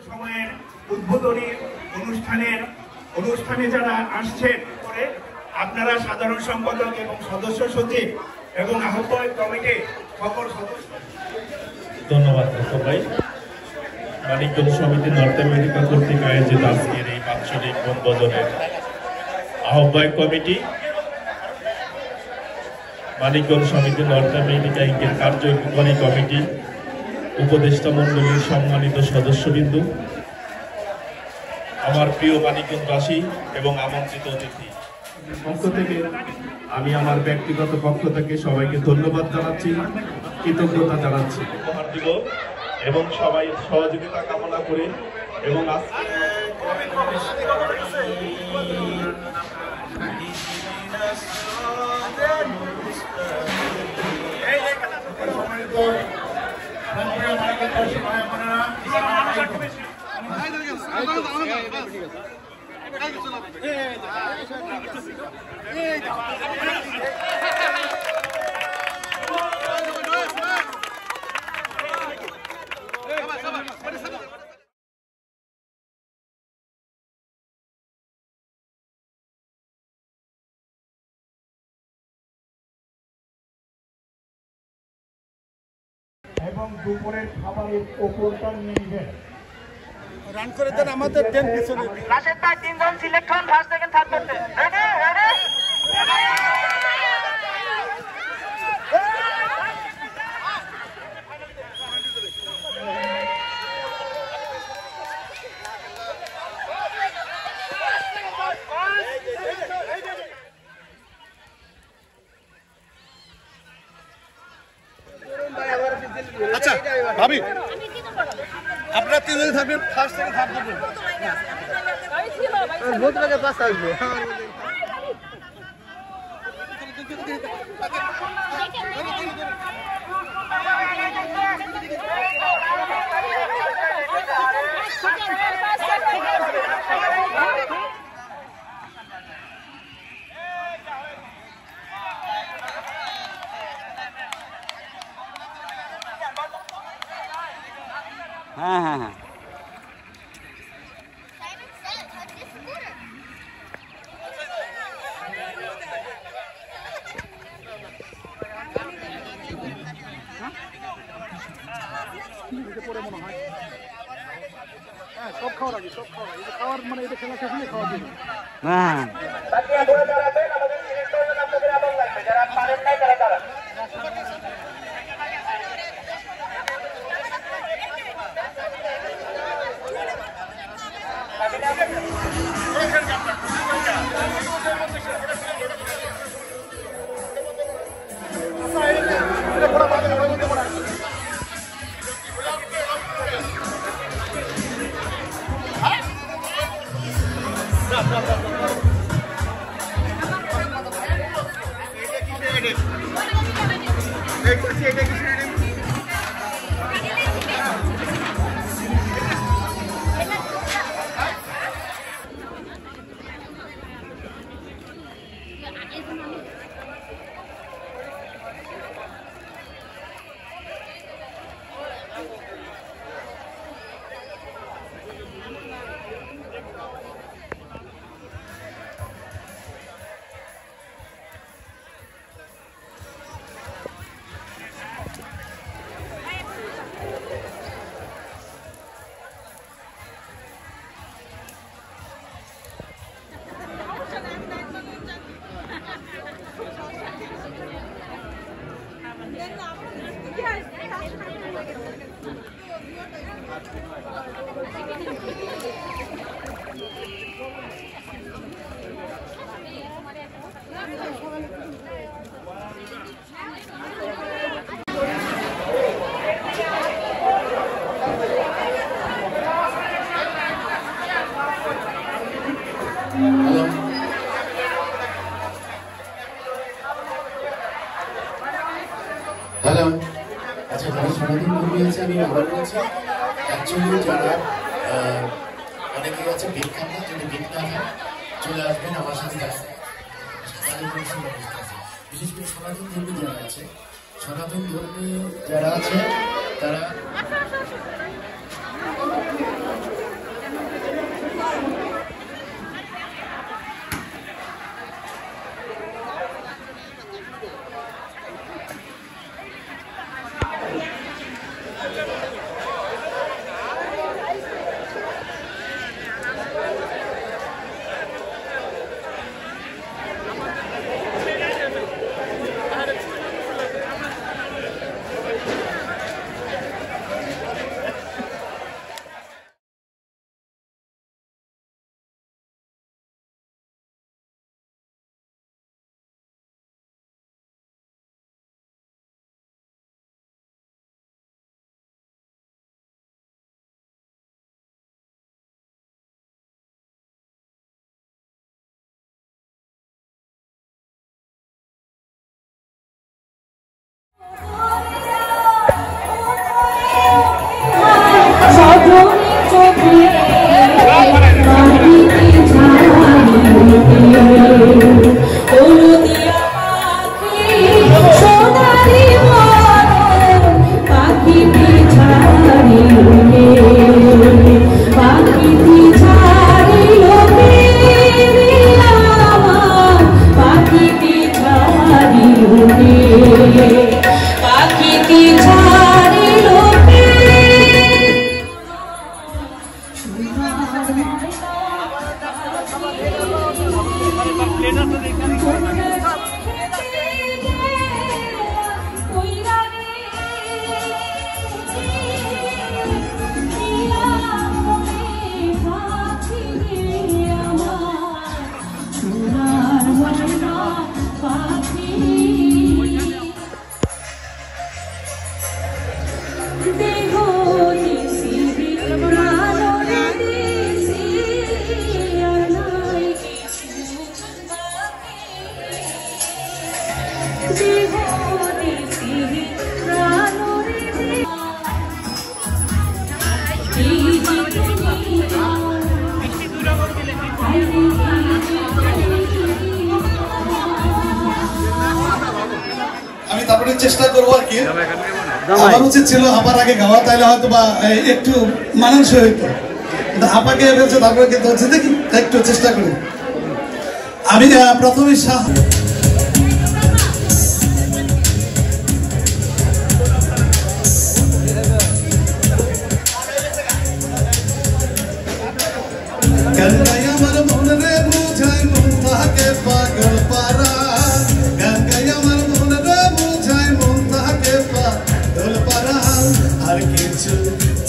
সময়ের উদ্বোধনী অনুষ্ঠানে যারা আসছেন করে আপনারা সাধারণ সম্পাদক এবং সদস্য সচিব এবং আহ্বায়ক কমিটির সকল সদস্য। ধন্যবাদ সবাই। মানিকগঞ্জ সমিতি নর্থ আমেরিকা কর্তৃক আয়োজিত আজকের এই বাৎসরিক বনভোজনের আহ্বায়ক কমিটি, মানিকগঞ্জ সমিতি নর্থ আমেরিকা ইঙ্কের কার্যকরী কমিটি, উপদেষ্টা মণ্ডলীর সম্মানিত সদস্যবৃন্দ, আমার প্রিয় মানিকগঞ্জবাসী এবং আমন্ত্রিত অতিথি, পক্ষ থেকে আমি আমার ব্যক্তিগত পক্ষ থেকে সবাইকে ধন্যবাদ জানাচ্ছি, কৃতজ্ঞতা জানাচ্ছি, উপহার দিব এবং সবাই সহযোগিতা কামনা করে এবং এবং দুপুরের খাবারের ওপরটা নিয়ে নেবেন। রান করে দেন আমাদের টেন পিছনে। রাশেদ ভাই 3 জন সিলেক্ট হন, ফার্স্ট সেকেন্ড থার্ড করতে। রেডি রেডি আচ্ছা ভাবি, আপনারা 3 জন থাকবেন, ফার্স্ট সেকেন্ড থার্ড করবেন। বহুত লাগে পাস আসবে। হ্যাঁ হ্যাঁ হ্যাঁ সব খাওয়ার আগে, সব খাওয়ার আগে, খাওয়ার মানে এটা খেলা শেষ হলে খাওয়া দিবে। হ্যাঁ হ্যালো, আচ্ছা যারা সমাধান কর্মী আছে আমি আবার বলছি, অ্যাকচুয়ালি যারা অনেকে আছে বিট খান না, যদি বিট না খান চলে আসবেন আমার সাথে রাস্তায়। বিশেষ করে সনাতন ধর্মী যারা আছে, সনাতন ধর্মী যারা আছে তারা আমি তারপরে চেষ্টা করবো আর কি। আমার উচিত ছিল আপার আগে গাওয়া, তাইলে হয়তো বা একটু মানানসই হইতো, কিন্তু আপাকে বলছে তারপরে কিন্তু হচ্ছে দেখি একটু চেষ্টা করি। আমি প্রথমে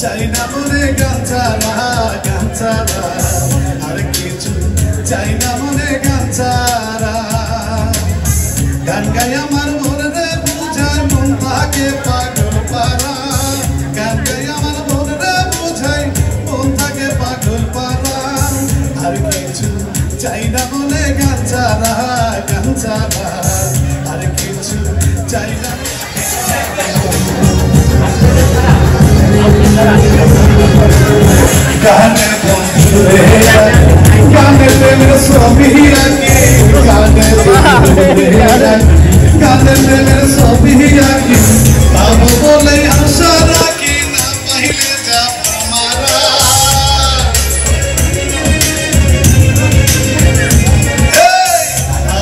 চাইনা মনে গান ছাড়া আর কিছু চাইনা মনে গান ছাড়া, গান গাই আমার মনে রে বুঝায় মন থাকে পাগল পারা, গান গাই আমার মনে রে বুঝায় মন থাকে পাগল পারা, আর কিছু চাইনা মনে গান ছাড়া আর কিছু চাইনা। गाने गाने पे मेरे स्वामी आके गाने पे मेरे स्वामी आके अब बोले आशा राखी ना पहले जा हमारा,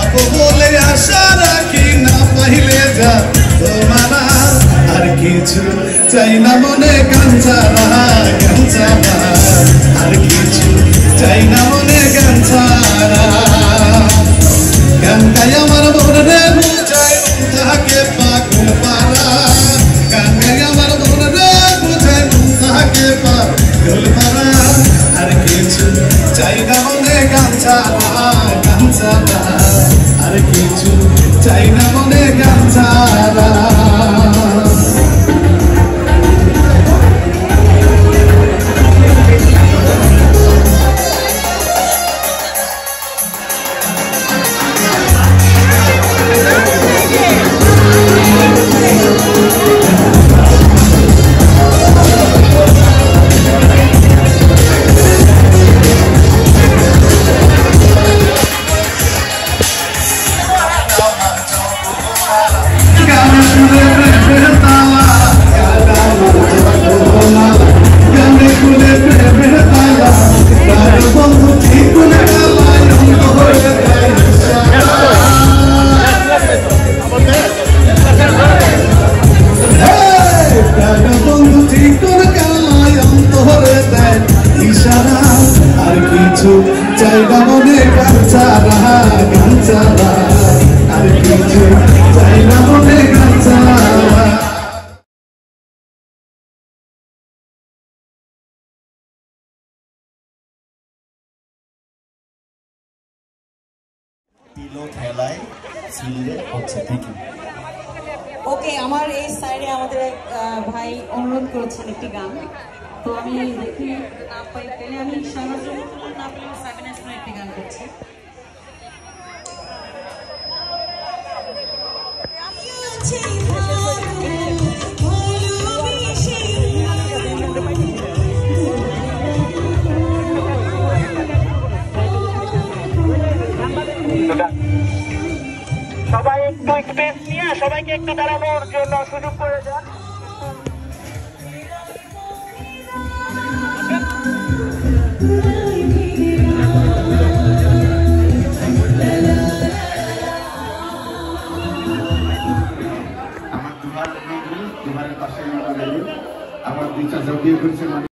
अब बोले आशा राखी ना पहले जा तुम्हारा, আর কিছু চাই না মনে গান ছাড়া আর কিছু চাই না মনে গান ছাড়া, গান গাই আমার মনে রে বুঝায় তাকে পাগল পারা, গান গাই আমার মনে রে বুঝায় তাকে পাগল পারা, আর কিছু চাই না মনে গান ছাড়া আর কিছু চাই না মনে গান ছাড়া। সিরিজে হচ্ছে। Thank you. ওকে, আমার এই সাইডে আমাদের এক ভাই অনুরোধ করেছেন একটি গান, তো আমি দেখি না পাই পেলে আমি সাহায্য না পেলে 7 একটি গান করছি। সবাই একটু স্পেস নিয়ে সবাইকে একটু দাঁড়ানোর জন্য সুযোগ করে দেন। আমার দুবারের পাশে আমার 2-4 জন বিয়ে করেছে।